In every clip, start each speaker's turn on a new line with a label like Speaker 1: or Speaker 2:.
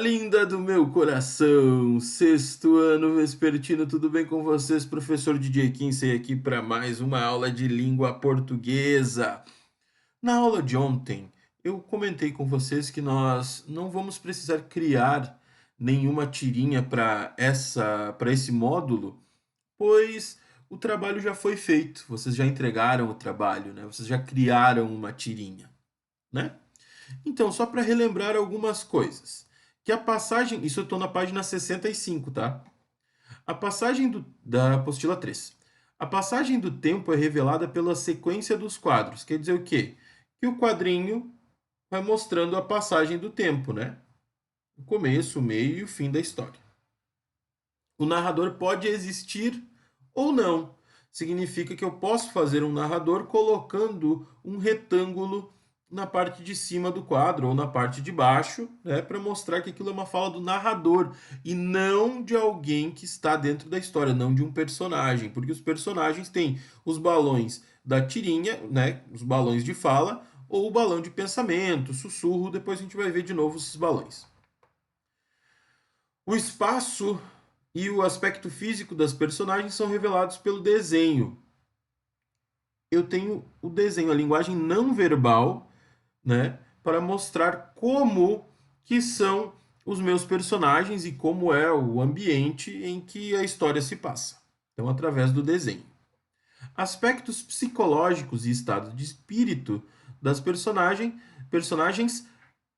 Speaker 1: linda do meu coração, sexto ano vespertino, tudo bem com vocês? Professor DJ Kinsey aqui para mais uma aula de língua portuguesa. Na aula de ontem, eu comentei com vocês que nós não vamos precisar criar nenhuma tirinha para esse módulo, pois o trabalho já foi feito. Vocês já entregaram o trabalho, né? Vocês já criaram uma tirinha, né? Então, só para relembrar algumas coisas. Que a passagem, isso eu estou na página 65, tá? A passagem da apostila 3. A passagem do tempo é revelada pela sequência dos quadros. Quer dizer o quê? Que o quadrinho vai mostrando a passagem do tempo, né? O começo, o meio e o fim da história. O narrador pode existir ou não. Significa que eu posso fazer um narrador colocando um retângulo na parte de cima do quadro ou na parte de baixo, né, para mostrar que aquilo é uma fala do narrador e não de alguém que está dentro da história, não de um personagem, porque os personagens têm os balões da tirinha, né, os balões de fala ou o balão de pensamento, sussurro, depois a gente vai ver de novo esses balões. O espaço e o aspecto físico das personagens são revelados pelo desenho. Eu tenho o desenho, a linguagem não verbal, né, para mostrar como que são os meus personagens e como é o ambiente em que a história se passa. Então, através do desenho. Aspectos psicológicos e estado de espírito das personagens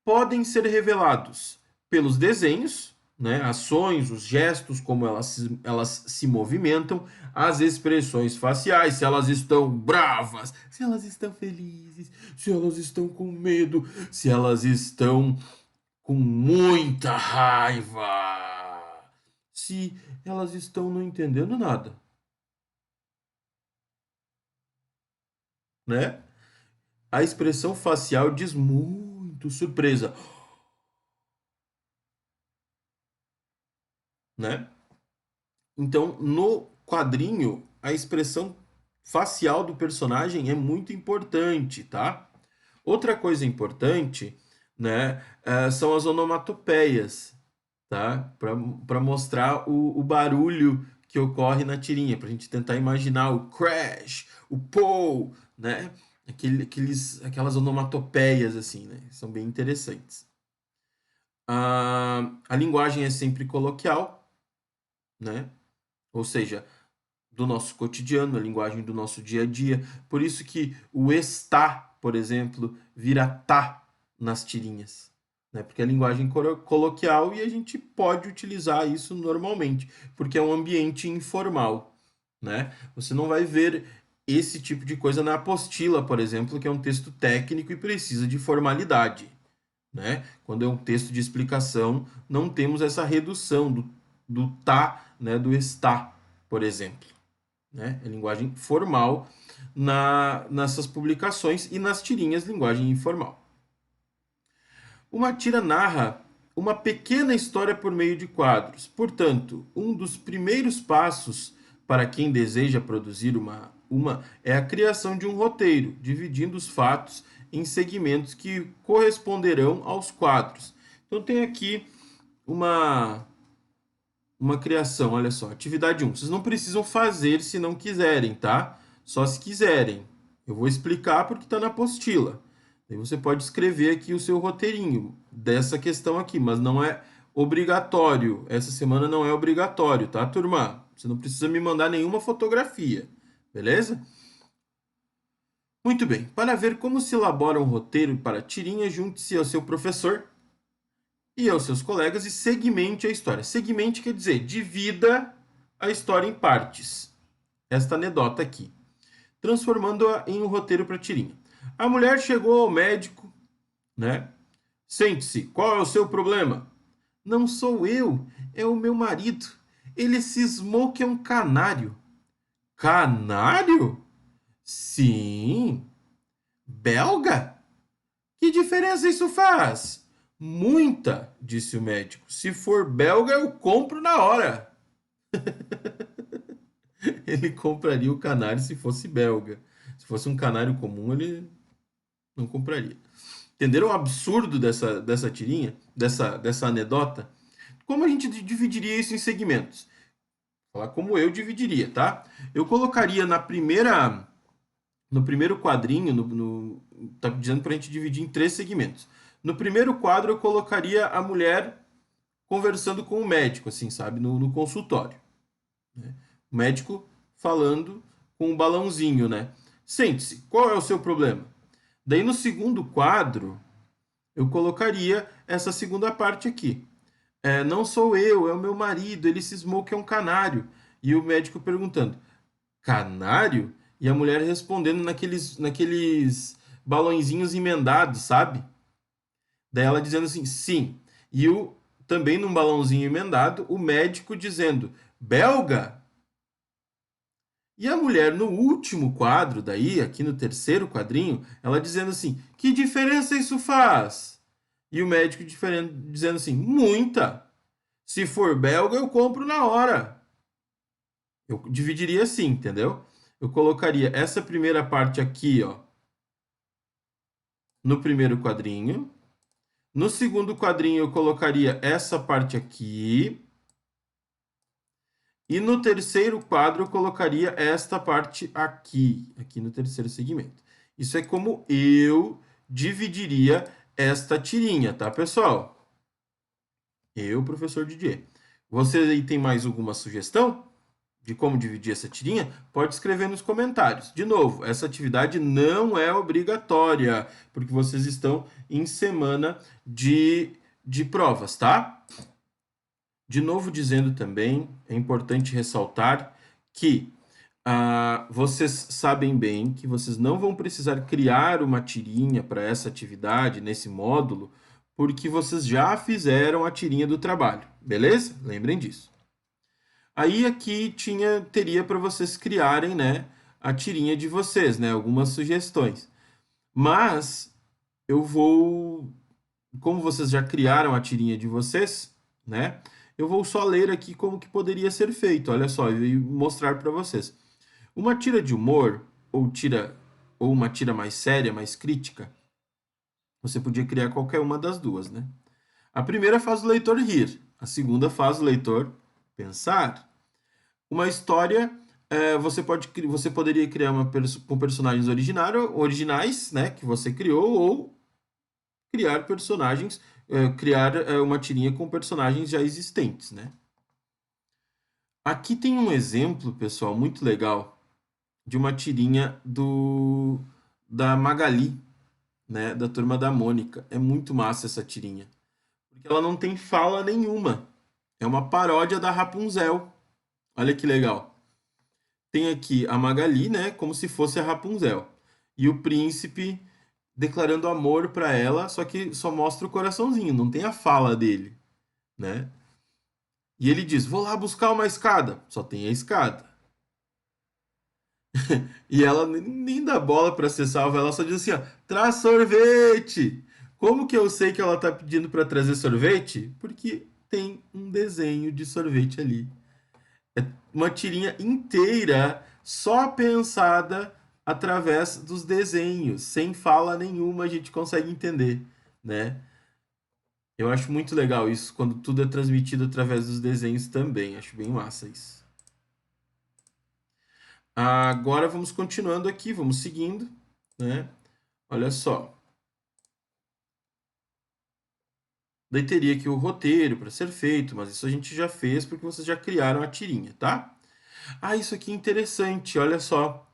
Speaker 1: podem ser revelados pelos desenhos, né, ações, os gestos, como elas se movimentam, as expressões faciais, se elas estão bravas, se elas estão felizes, se elas estão com medo, se elas estão com muita raiva, se elas estão não entendendo nada, né? A expressão facial diz muito surpresa, né? Então, no quadrinho, a expressão facial do personagem é muito importante, tá? Outra coisa importante, né, são as onomatopeias, tá? Para mostrar o barulho que ocorre na tirinha, para a gente tentar imaginar o crash, o pou, né? Aquelas onomatopeias, assim, né? São bem interessantes. A linguagem é sempre coloquial, né? Ou seja, do nosso cotidiano, a linguagem do nosso dia a dia. Por isso que o está, por exemplo, vira tá nas tirinhas, né? Porque é linguagem coloquial e a gente pode utilizar isso normalmente, porque é um ambiente informal, né? Você não vai ver esse tipo de coisa na apostila, por exemplo, que é um texto técnico e precisa de formalidade, né? Quando é um texto de explicação, não temos essa redução do tá, né, do está, por exemplo, né? É linguagem formal nessas publicações e nas tirinhas, linguagem informal. Uma tira narra uma pequena história por meio de quadros. Portanto, um dos primeiros passos para quem deseja produzir uma é a criação de um roteiro, dividindo os fatos em segmentos que corresponderão aos quadros. Então tem aqui uma uma criação, olha só, atividade 1. Vocês não precisam fazer se não quiserem, tá? Só se quiserem. Eu vou explicar porque está na apostila. Aí você pode escrever aqui o seu roteirinho dessa questão aqui, mas não é obrigatório. Essa semana não é obrigatório, tá, turma? Você não precisa me mandar nenhuma fotografia, beleza? Muito bem. Para ver como se elabora um roteiro para tirinha, junte-se ao seu professor e aos seus colegas e segmente a história. Segmente quer dizer divida a história em partes. Esta anedota aqui. Transformando-a em um roteiro para tirinha. A mulher chegou ao médico, né? Sente-se, qual é o seu problema? Não sou eu, é o meu marido. Ele cismou que é um canário. Canário? Sim. Belga? Que diferença isso faz? Muita, disse o médico. Se for belga, eu compro na hora. Ele compraria o canário se fosse belga. Se fosse um canário comum, ele não compraria. Entenderam o absurdo dessa tirinha, dessa anedota? Como a gente dividiria isso em segmentos? Vou falar como eu dividiria, tá? Eu colocaria no primeiro quadrinho, tá dizendo para a gente dividir em 3 segmentos. No primeiro quadro, eu colocaria a mulher conversando com o médico, assim, sabe? No consultório. Né? O médico falando com um balãozinho, né? Sente-se, qual é o seu problema? Daí no segundo quadro, eu colocaria essa segunda parte aqui. Não sou eu, é o meu marido, ele cismou que é um canário. E o médico perguntando, canário? E a mulher respondendo naqueles balõezinhos emendados, sabe? Daí ela dizendo assim, sim. E também num balãozinho emendado, o médico dizendo, belga? E a mulher no último quadro, daí, aqui no terceiro quadrinho, ela dizendo assim, que diferença isso faz? E o médico dizendo assim, muita. Se for belga, eu compro na hora. Eu dividiria assim, entendeu? Eu colocaria essa primeira parte aqui, ó, no primeiro quadrinho. No segundo quadrinho, eu colocaria essa parte aqui. E no terceiro quadro, eu colocaria esta parte aqui no terceiro segmento. Isso é como eu dividiria esta tirinha, tá, pessoal? Eu, professor Didier. Você aí tem mais alguma sugestão de como dividir essa tirinha? Pode escrever nos comentários. De novo, essa atividade não é obrigatória, porque vocês estão em semana de provas, tá? De novo, dizendo também, é importante ressaltar que vocês sabem bem que vocês não vão precisar criar uma tirinha para essa atividade nesse módulo, porque vocês já fizeram a tirinha do trabalho, beleza? Lembrem disso. Aí aqui teria para vocês criarem, né, a tirinha de vocês, né, algumas sugestões. Mas eu vou, como vocês já criaram a tirinha de vocês, né, eu vou só ler aqui como que poderia ser feito. Olha só, e mostrar para vocês. Uma tira de humor ou uma tira mais séria, mais crítica, você podia criar qualquer uma das duas, né? A primeira faz o leitor rir, a segunda faz o leitor pensar. Uma história, você poderia criar com personagens originais, né, que você criou, ou criar personagens, uma tirinha com personagens já existentes, né? Aqui tem um exemplo, pessoal, muito legal de uma tirinha da Magali, né, da Turma da Mônica. É muito massa essa tirinha, porque ela não tem fala nenhuma. É uma paródia da Rapunzel. Olha que legal. Tem aqui a Magali, né, como se fosse a Rapunzel. E o príncipe declarando amor para ela, só que só mostra o coraçãozinho, não tem a fala dele, né? E ele diz: "Vou lá buscar uma escada". Só tem a escada. E ela nem dá bola para ser salva, ela só diz assim, ó, traz sorvete. Como que eu sei que ela tá pedindo para trazer sorvete? Porque tem um desenho de sorvete ali. É uma tirinha inteira só pensada através dos desenhos, sem fala nenhuma a gente consegue entender, né? Eu acho muito legal isso, quando tudo é transmitido através dos desenhos também. Acho bem massa isso. Agora vamos continuando aqui, vamos seguindo, né? Olha só. Daí teria aqui o roteiro para ser feito, mas isso a gente já fez porque vocês já criaram a tirinha, tá? Isso aqui é interessante, olha só.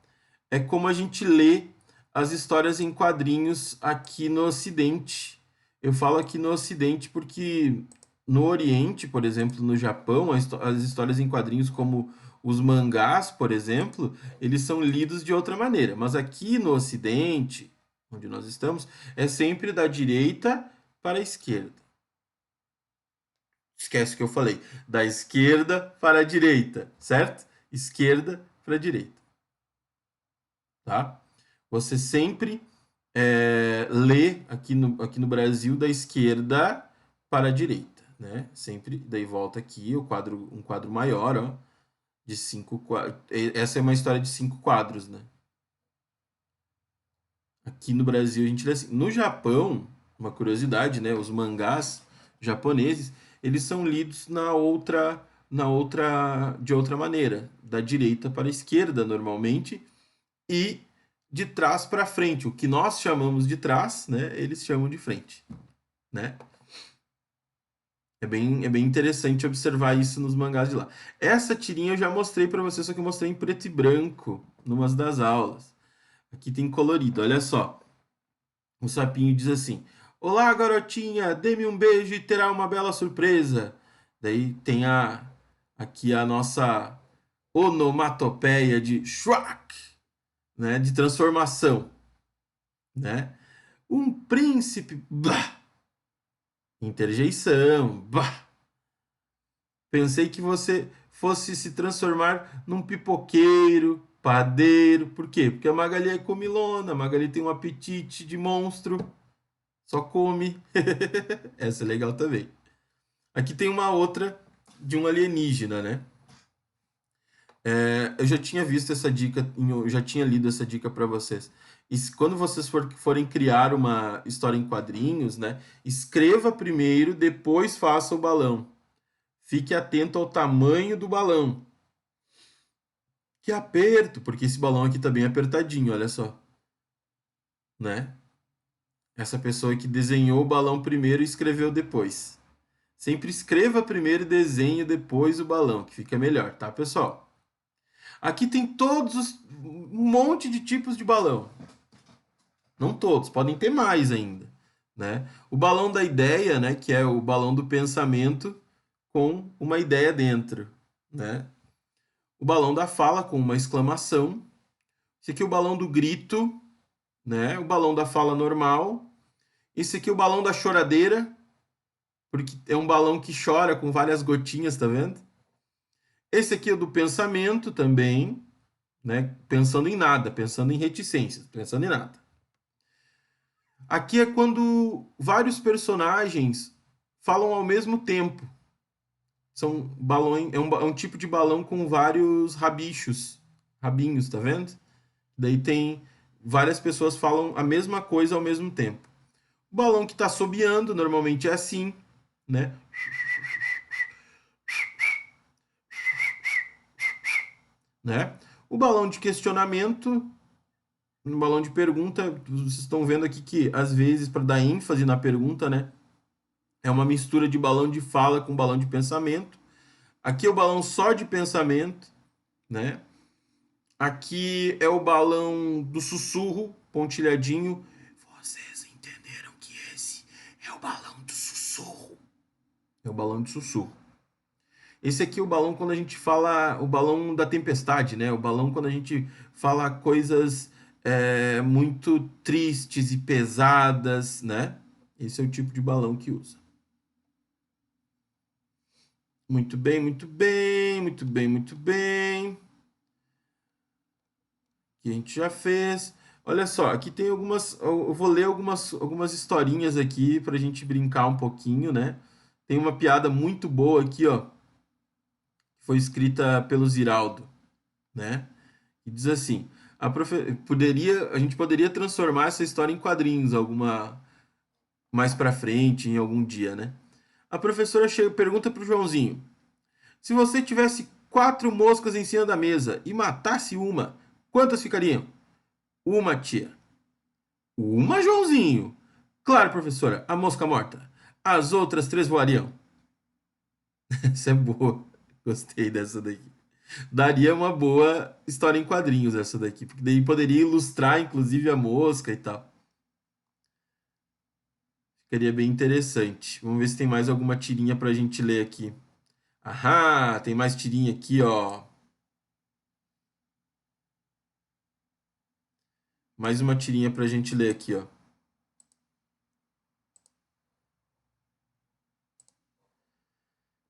Speaker 1: É como a gente lê as histórias em quadrinhos aqui no Ocidente. Eu falo aqui no Ocidente porque no Oriente, por exemplo, no Japão, as histórias em quadrinhos como os mangás, por exemplo, eles são lidos de outra maneira. Mas aqui no Ocidente, onde nós estamos, é sempre da direita para a esquerda. Esquece o que eu falei. Da esquerda para a direita, certo? Esquerda para a direita, tá? Você sempre lê aqui no Brasil da esquerda para a direita, né? Sempre, daí volta aqui um quadro maior, ó, de 5 quadros. Essa é uma história de 5 quadros, né? Aqui no Brasil a gente lê assim. No Japão, uma curiosidade, né? Os mangás japoneses, eles são lidos de outra maneira, da direita para a esquerda normalmente e de trás para frente. O que nós chamamos de trás, né? Eles chamam de frente, né? É bem interessante observar isso nos mangás de lá. Essa tirinha eu já mostrei para você, só que eu mostrei em preto e branco, numas das aulas. Aqui tem colorido, olha só. O sapinho diz assim: Olá, garotinha, dê-me um beijo e terá uma bela surpresa. Daí tem aqui a nossa onomatopeia de Shrek, né? De transformação, né? Um príncipe, bah, interjeição, bah. Pensei que você fosse se transformar num pipoqueiro, padeiro. Por quê? Porque a Magali é comilona, a Magali tem um apetite de monstro. Só come. Essa é legal também. Aqui tem uma outra de um alienígena, né? Eu já tinha visto essa dica, eu já tinha lido essa dica para vocês. E quando vocês forem criar uma história em quadrinhos, né? Escreva primeiro, depois faça o balão. Fique atento ao tamanho do balão. Que aperto, porque esse balão aqui tá bem apertadinho, olha só. Né? Essa pessoa que desenhou o balão primeiro e escreveu depois. Sempre escreva primeiro e desenhe depois o balão, que fica melhor, tá, pessoal? Aqui tem um monte de tipos de balão. Não todos, podem ter mais ainda, né? O balão da ideia, né, que é o balão do pensamento com uma ideia dentro, né? O balão da fala com uma exclamação. Esse aqui é o balão do grito, né? O balão da fala normal. Esse aqui é o balão da choradeira, porque é um balão que chora com várias gotinhas, tá vendo? Esse aqui é do pensamento também, né? Pensando em nada, pensando em reticências, pensando em nada. Aqui é quando vários personagens falam ao mesmo tempo. São balões, é um tipo de balão com vários rabinhos, tá vendo? Daí tem várias pessoas falam a mesma coisa ao mesmo tempo. O balão que está assobiando normalmente é assim, né? Né? O balão de questionamento, no balão de pergunta, vocês estão vendo aqui que às vezes para dar ênfase na pergunta, né? É uma mistura de balão de fala com balão de pensamento. Aqui é o balão só de pensamento, né? Aqui é o balão do sussurro, pontilhadinho. Vocês entenderam que esse é o balão do sussurro. É o balão de sussurro. Esse aqui é o balão quando a gente fala, o balão da tempestade, né? O balão quando a gente fala coisas muito tristes e pesadas, né? Esse é o tipo de balão que usa. Muito bem, muito bem, muito bem, muito bem. Que a gente já fez. Olha só, aqui tem algumas. Eu vou ler algumas historinhas aqui pra gente brincar um pouquinho, né? Tem uma piada muito boa aqui, ó. Que foi escrita pelo Ziraldo, né? E diz assim: a gente poderia transformar essa história em quadrinhos alguma mais pra frente, em algum dia, né? A professora pergunta pro Joãozinho: se você tivesse 4 moscas em cima da mesa e matasse uma, quantas ficariam? Uma, tia. Uma, Joãozinho? Claro, professora, a mosca morta. As outras 3 voariam. Essa é boa. Gostei dessa daqui. Daria uma boa história em quadrinhos essa daqui, porque daí poderia ilustrar, inclusive, a mosca e tal. Ficaria bem interessante. Vamos ver se tem mais alguma tirinha pra gente ler aqui. Ahá, tem mais tirinha aqui, ó. Mais uma tirinha pra gente ler aqui, ó.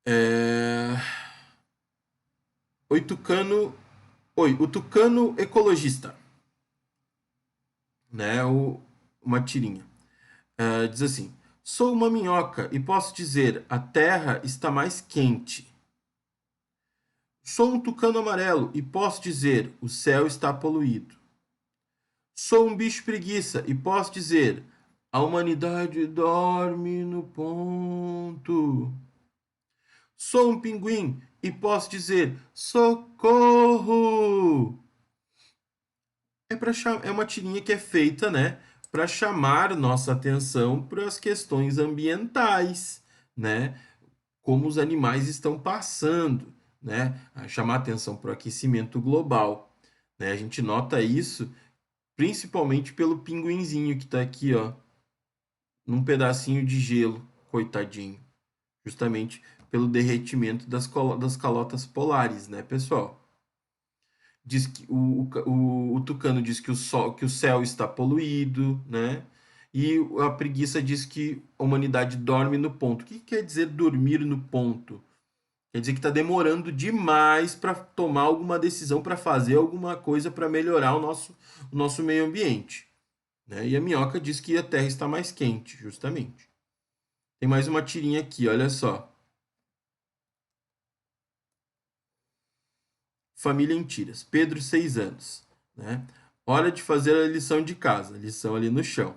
Speaker 1: É... o tucano ecologista, né? Uma tirinha. Diz assim: sou uma minhoca e posso dizer a terra está mais quente. Sou um tucano amarelo e posso dizer o céu está poluído. Sou um bicho preguiça e posso dizer A humanidade dorme no ponto. Sou um pinguim e posso dizer socorro. É uma tirinha que é feita, né, para chamar nossa atenção para as questões ambientais, né? Como os animais estão passando, né? A chamar atenção para o aquecimento global, né? A gente nota isso principalmente pelo pinguinzinho que está aqui, ó, num pedacinho de gelo, coitadinho, justamente pelo derretimento das calotas polares, né, pessoal? Diz que o tucano diz que que o céu está poluído, né? E a preguiça diz que a humanidade dorme no ponto. O que quer dizer dormir no ponto? Quer dizer que está demorando demais para tomar alguma decisão, para fazer alguma coisa para melhorar o nosso meio ambiente. Né? E a minhoca diz que a Terra está mais quente, justamente. Tem mais uma tirinha aqui, olha só. Família em tiras. Pedro, 6 anos. Né? Hora de fazer a lição de casa. Lição ali no chão.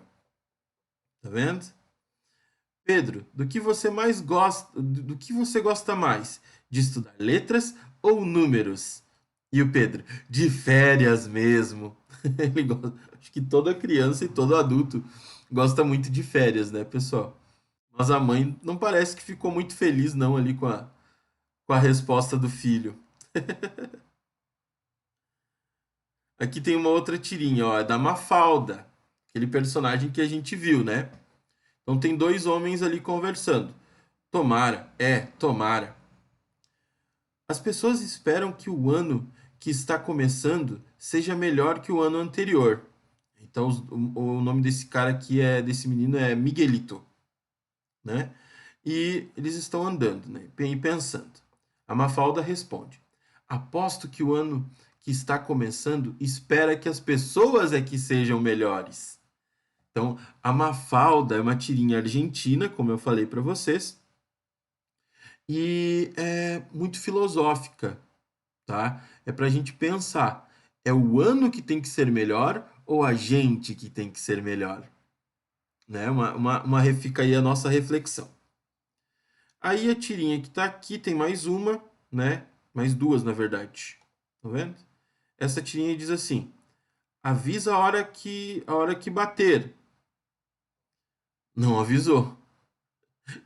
Speaker 1: Tá vendo? Pedro, do que você mais gosta, do que você gosta mais? De estudar letras ou números? E o Pedro, de férias mesmo. Ele gosta, acho que toda criança e todo adulto gosta muito de férias, né, pessoal? Mas a mãe não parece que ficou muito feliz não ali com a resposta do filho. Aqui tem uma outra tirinha, ó, é da Mafalda, aquele personagem que a gente viu, né? Então tem dois homens ali conversando. Tomara, tomara. As pessoas esperam que o ano que está começando seja melhor que o ano anterior. Então o nome desse cara aqui desse menino é Miguelito, né? E eles estão andando, né? E pensando. A Mafalda responde: aposto que o ano que está começando espera que as pessoas é que sejam melhores. Então, a Mafalda é uma tirinha argentina, como eu falei para vocês, e é muito filosófica, tá? É para a gente pensar: é o ano que tem que ser melhor ou a gente que tem que ser melhor? Né? Fica aí a nossa reflexão. Aí a tirinha que tá aqui tem mais uma, né? Mais duas, na verdade. Tá vendo? Essa tirinha diz assim: avisa a hora que bater. Não avisou.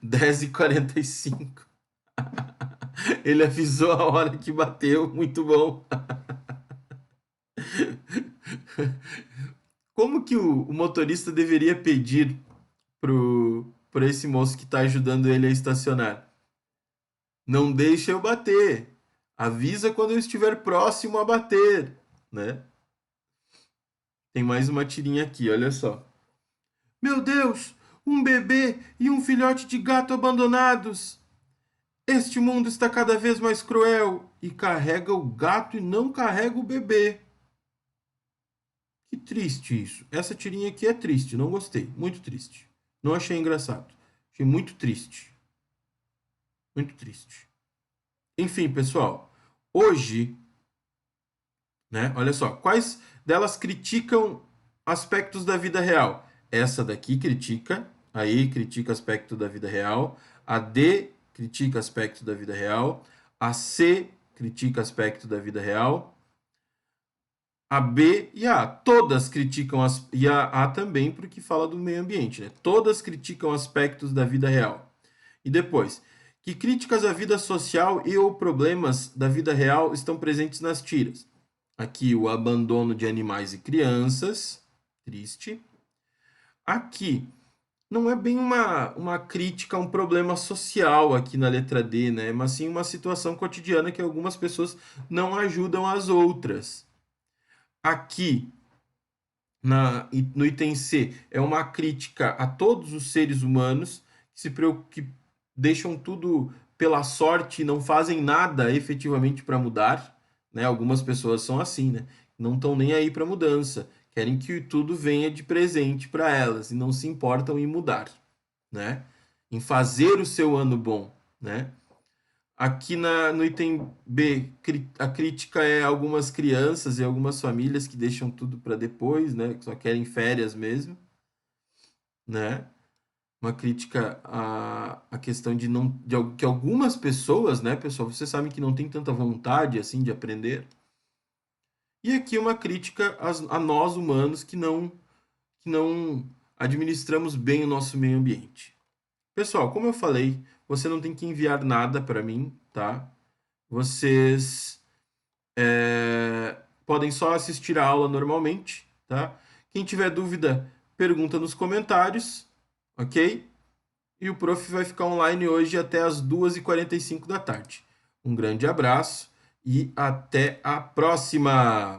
Speaker 1: 10h45. Ele avisou a hora que bateu. Muito bom. Como que o motorista deveria pedir pro esse moço que está ajudando ele a estacionar? Não deixe eu bater. Avisa quando eu estiver próximo a bater, né? Tem mais uma tirinha aqui, olha só. Meu Deus, um bebê e um filhote de gato abandonados. Este mundo está cada vez mais cruel e carrega o gato e não carrega o bebê. Que triste isso. Essa tirinha aqui é triste, não gostei. Muito triste. Não achei engraçado. Achei muito triste. Muito triste. Enfim, pessoal, hoje, né? Olha só, quais delas criticam aspectos da vida real? Essa daqui critica, aí critica aspecto da vida real. A D critica aspecto da vida real. A C critica aspecto da vida real. A B e a A, todas criticam e a A também porque fala do meio ambiente, né? Todas criticam aspectos da vida real. E depois, que críticas à vida social e ou problemas da vida real estão presentes nas tiras? Aqui o abandono de animais e crianças, triste. Aqui não é bem uma crítica a um problema social aqui na letra D, né? Mas sim uma situação cotidiana que algumas pessoas não ajudam as outras. Aqui no item C é uma crítica a todos os seres humanos que deixam tudo pela sorte e não fazem nada efetivamente para mudar, né? Algumas pessoas são assim, né? Não estão nem aí para mudança, querem que tudo venha de presente para elas e não se importam em mudar, né? Em fazer o seu ano bom, né? Aqui no item B, a crítica é algumas crianças e algumas famílias que deixam tudo para depois, né? Que só querem férias mesmo. né? Uma crítica à questão de não que algumas pessoas, né, pessoal, vocês sabem que não tem tanta vontade assim de aprender. E aqui uma crítica a nós humanos que não administramos bem o nosso meio ambiente. Pessoal, como eu falei, você não tem que enviar nada para mim, tá? Vocês podem só assistir a aula normalmente, tá? Quem tiver dúvida, pergunta nos comentários, ok? E o prof vai ficar online hoje até as 2h45 da tarde. Um grande abraço e até a próxima!